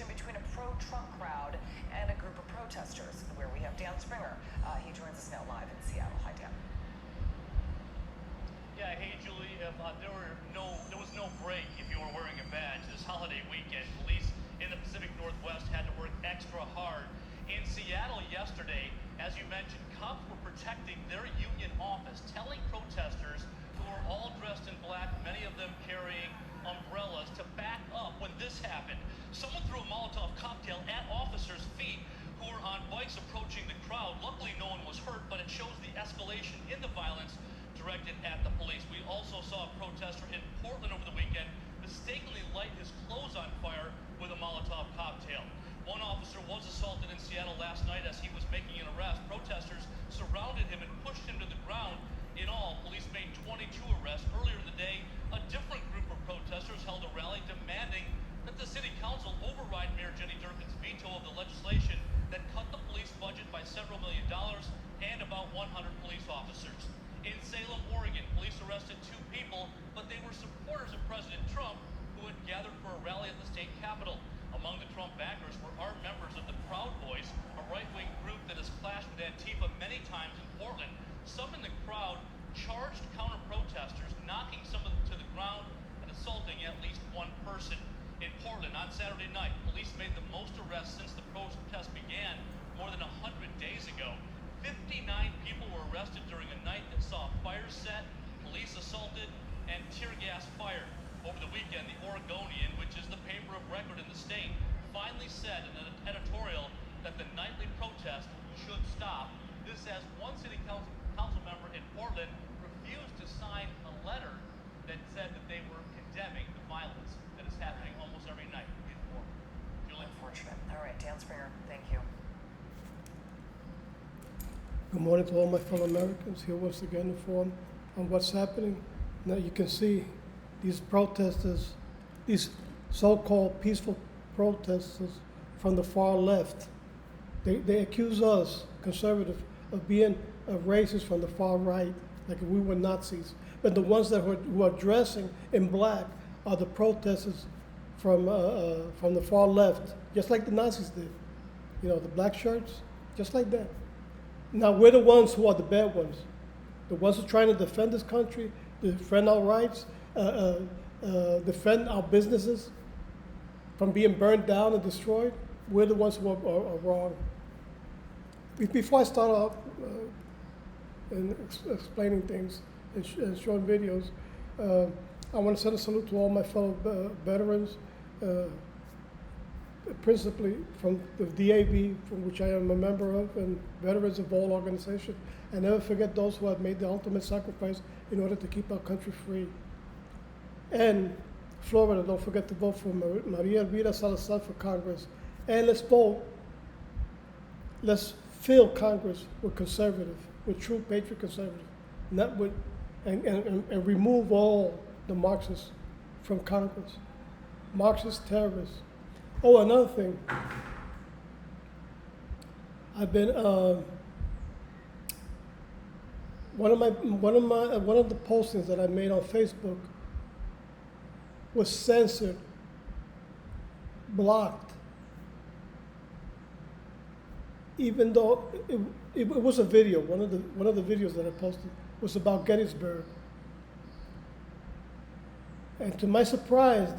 confrontation between a pro-Trump crowd and a group of protesters, where we have Dan Springer. He joins us now live in Seattle. Hi, Dan. Yeah, hey, Julie. There was no break if you were wearing a badge this holiday weekend. Police in the Pacific Northwest had to work extra hard. In Seattle yesterday, as you mentioned, cops were protecting their union office, telling protesters who were all dressed in black, many of them carrying umbrellas, to back up when this happened. Someone threw a Molotov cocktail at officers' feet who were on bikes approaching the crowd. Luckily, no one was hurt, but it shows the escalation in the violence directed at the police. We also saw a protester in Portland over the weekend mistakenly light his clothes on fire with a Molotov cocktail. One officer was assaulted in Seattle last night as he was making an arrest. Protesters surrounded him and pushed him to the ground. In all, police made 22 arrests. Earlier in the day, a different group of protesters held a rally demanding that the city council override Mayor Jenny Durkan's veto of the legislation that cut the police budget by several $1 million and about 100 police officers. In Salem, Oregon, police arrested 2 people, but they were supporters of President Trump who had gathered for a rally at the state capitol. Among the Trump backers were armed members of the Proud Boys, a right-wing group that has clashed with Antifa many times in Portland. Some in the crowd charged counter-protesters, knocking some of them to the ground and assaulting at least one person. In Portland, on Saturday night, police made the most arrests since the protest began more than 100 days ago. 59 people were arrested during a night that saw fires set, police assaulted, and tear gas fired. Over the weekend, the Oregonian, which is the paper of record in the state, finally said in an editorial that the nightly protest should stop. This as one city council member in Portland refused to sign a letter that said that they were condemning the violence that is happening almost every night in Portland. Julie? Unfortunate. All right, Dan Springer, thank you. Good morning to all my fellow Americans, here once again informed on what's happening. Now you can see these protesters, these so-called peaceful protesters from the far left. They accuse us, conservatives, of being racist from the far right, like if we were Nazis. But the ones who are dressing in black are the protesters from the far left, just like the Nazis did. You know, the black shirts, just like that. Now we're the ones who are the bad ones. The ones who are trying to defend this country, defend our rights, defend our businesses from being burned down and destroyed. We're the ones who are wrong. Before I start off in explaining things and showing videos, I want to send a salute to all my fellow veterans, principally from the DAV, from which I am a member of, and veterans of all organizations. And never forget those who have made the ultimate sacrifice in order to keep our country free. And Florida, don't forget to vote for Maria Elvira Salazar for Congress. And let's vote, let's fill Congress with conservative, with true patriot conservative, not with, and remove all the Marxists from Congress. Marxist terrorists. Oh, another thing. I've been one of the postings that I made on Facebook was censored, blocked, even though it was a video. One of the videos that I posted was about Gettysburg, and to my surprise,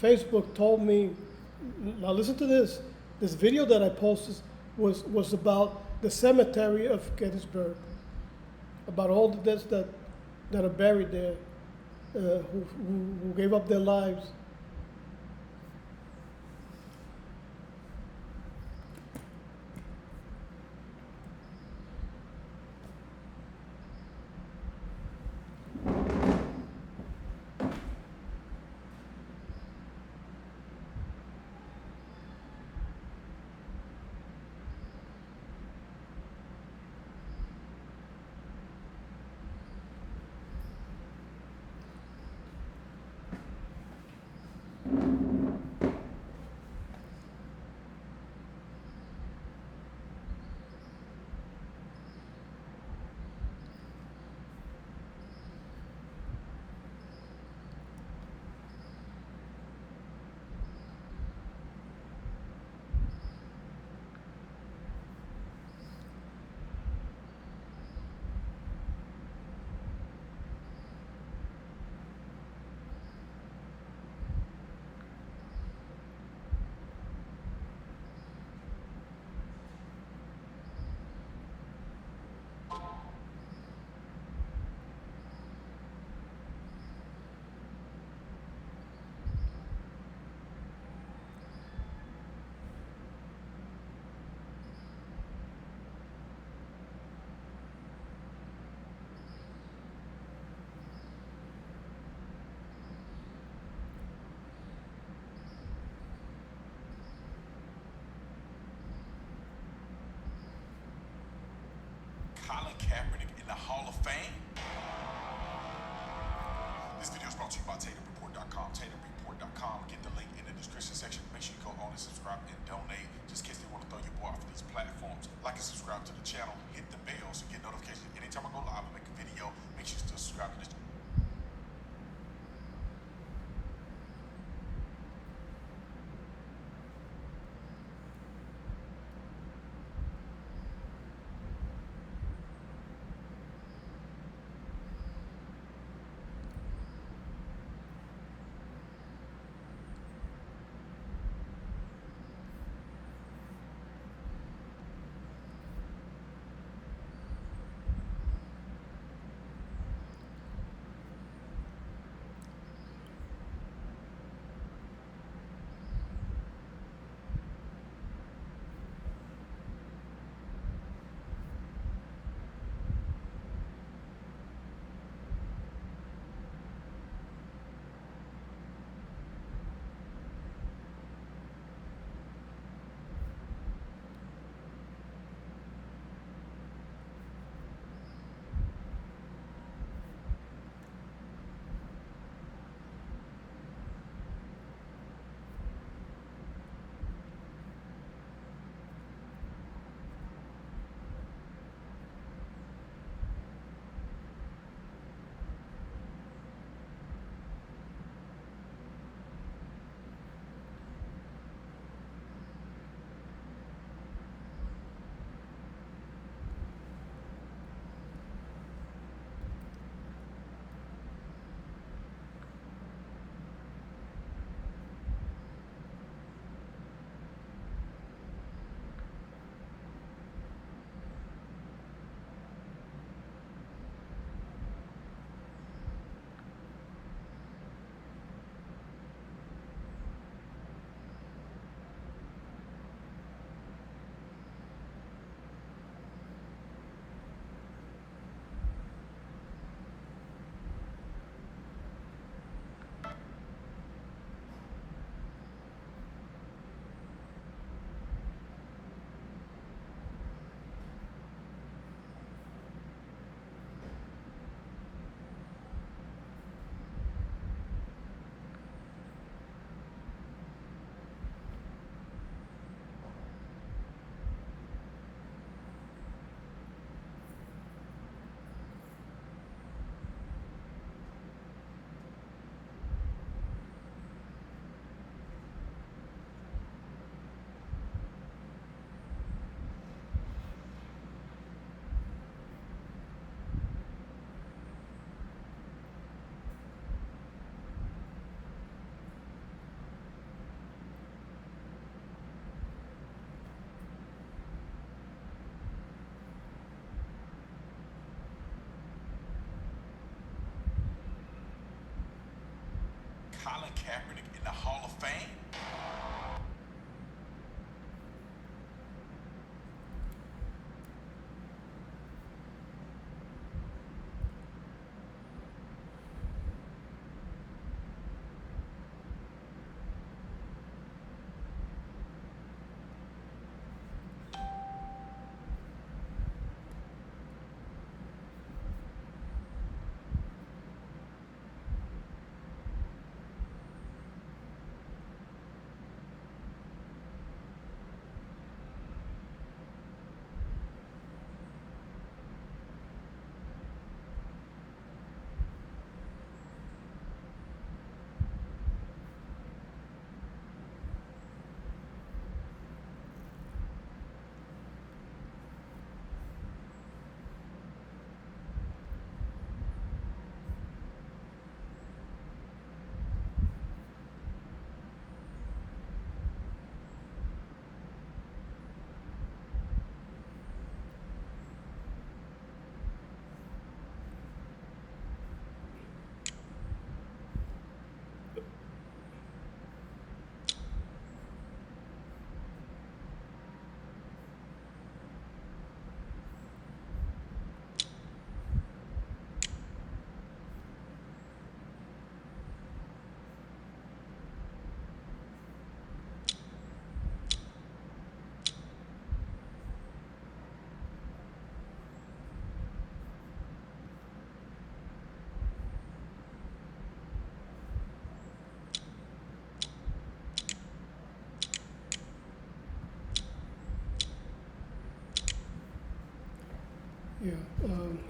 Facebook told me, now listen to this. This video that I posted was about the cemetery of Gettysburg, about all the deaths that are buried there, who gave up their lives. Colin Kaepernick in the Hall of Fame? This video is brought to you by TatumReport.com. TatumReport.com. Get the link in the description section. Make sure you go on and subscribe and donate, just in case they want to throw your boy off of these platforms. Like and subscribe to the channel. Hit the bell so you get notifications anytime I go live and make a video. Make sure you still subscribe to this channel. Colin Kaepernick in the Hall of Fame?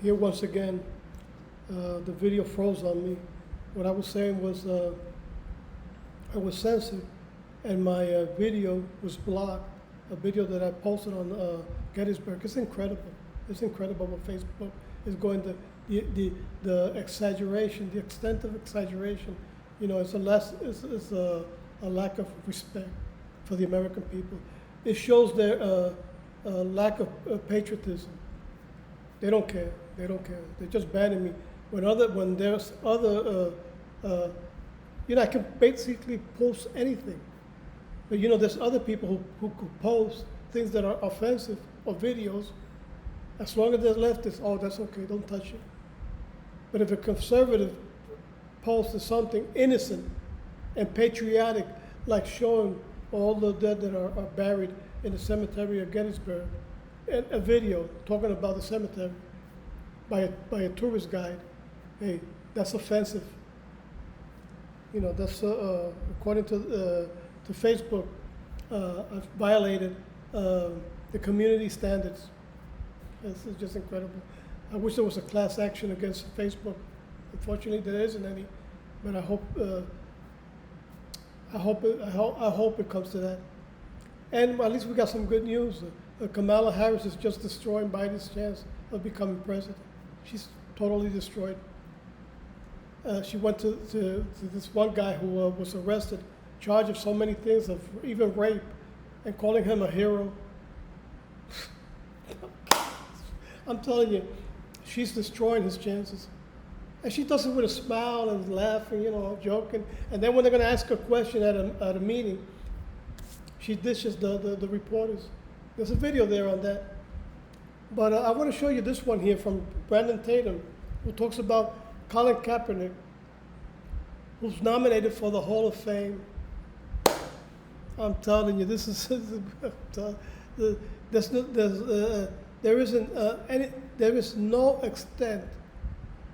here once again. The video froze on me. What I was saying was I was censored, and my video was blocked. A video that I posted on Gettysburg. It's incredible. It's incredible what Facebook is going to the exaggeration, the extent of exaggeration. You know, it's a lack of respect for the American people. It shows their lack of patriotism. They don't care. They don't care. They're just banning me. When there's other, you know, I can basically post anything. But you know, there's other people who could post things that are offensive or videos. As long as they're leftists, oh, that's okay, don't touch it. But if a conservative posts something innocent and patriotic, like showing all the dead that are buried in the cemetery of Gettysburg, and a video talking about the cemetery by a tourist guide, hey, that's offensive. You know, that's according to Facebook, I've violated the community standards. This is just incredible. I wish there was a class action against Facebook. Unfortunately, there isn't any, but I hope it comes to that. And at least we got some good news. Kamala Harris is just destroying Biden's chance of becoming president. She's totally destroyed. She went to this one guy who was arrested, charged of so many things, of even rape, and calling him a hero. I'm telling you, she's destroying his chances. And she does it with a smile and laughing, you know, joking. And then when they're going to ask her a question at a meeting, she dishes the reporters. There's a video there on that. But I want to show you this one here from Brandon Tatum, who talks about Colin Kaepernick, who's nominated for the Hall of Fame. I'm telling you, this is there is no extent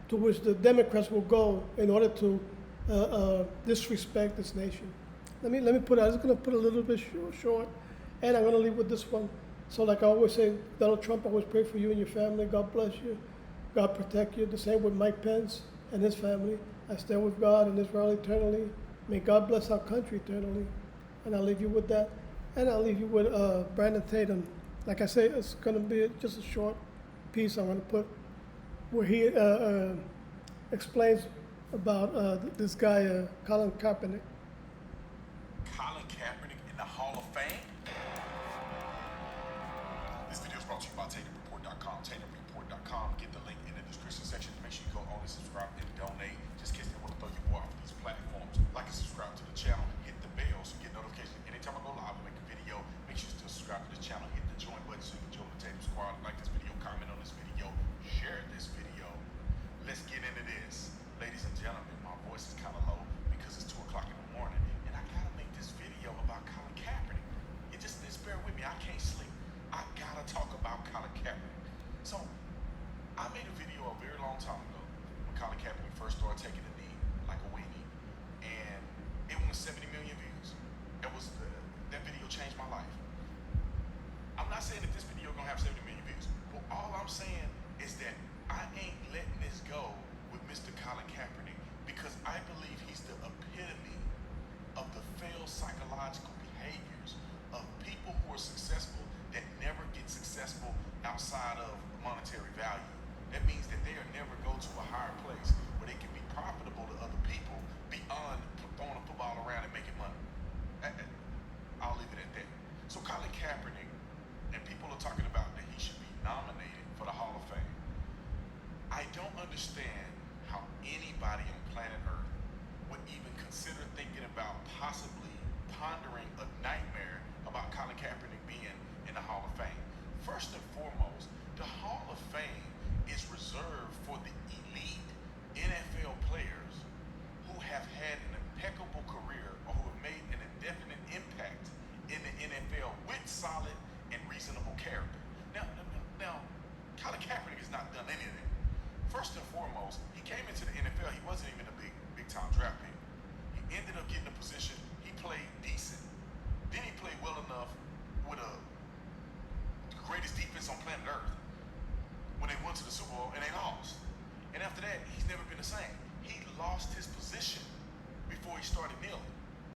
to which the Democrats will go in order to disrespect this nation. Let me put it. I'm just going to put a little bit short, and I'm going to leave with this one. So, like I always say, Donald Trump, I always pray for you and your family. God bless you. God protect you. The same with Mike Pence and his family. I stand with God and Israel eternally. May God bless our country eternally. And I'll leave you with that. And I'll leave you with Brandon Tatum. Like I say, it's going to be just a short piece I'm going to put where he explains about this guy, Colin Kaepernick. Colin Kaepernick in the Hall of Fame? This video is brought to you by TatumReport.com. TatumReport.com. Get the link in the description section. Make sure you go on and subscribe and donate. Just in case they want to throw you more off of these platforms. Like and subscribe to the channel. Hit the bell so you get notifications anytime I go live and make a video. Make sure you still subscribe to the channel. Hit the join button so you can join the Tatum Squad. Like this video, comment on this video, share this video. Let's get into this. Ladies and gentlemen, my voice is kind of low because it's 2 o'clock in the morning, and I gotta make this video about Colin Kaepernick. Just bear with me, I can't sleep. I gotta talk about Colin Kaepernick. So, I made a video a very long time ago when Colin Kaepernick first started taking a knee, like a weenie, and it went 70 million views. That video changed my life. I'm not saying that this video gonna have 70 million views, but all I'm saying is that I ain't letting this go with Mr. Colin Kaepernick because I believe he's the epitome of the failed psychological behaviors of people who are successful that never get successful outside of monetary value. That means that they'll never go to a higher place where they can be profitable to other people beyond throwing a football around and making money. I'll leave it at that. So Colin Kaepernick, and people are talking about that he should be nominated for the Hall of Fame. I don't understand how anybody on planet Earth would even consider thinking about possibly pondering a nightmare about Colin Kaepernick being in the Hall of Fame. First and foremost, the Hall of Fame is reserved for the elite NFL players who have had an impeccable career or who have made an indefinite impact in the NFL with solid and reasonable character. Now, Colin Kaepernick has not done anything. First and foremost, he came into the NFL, he wasn't even a big time draft pick. He ended up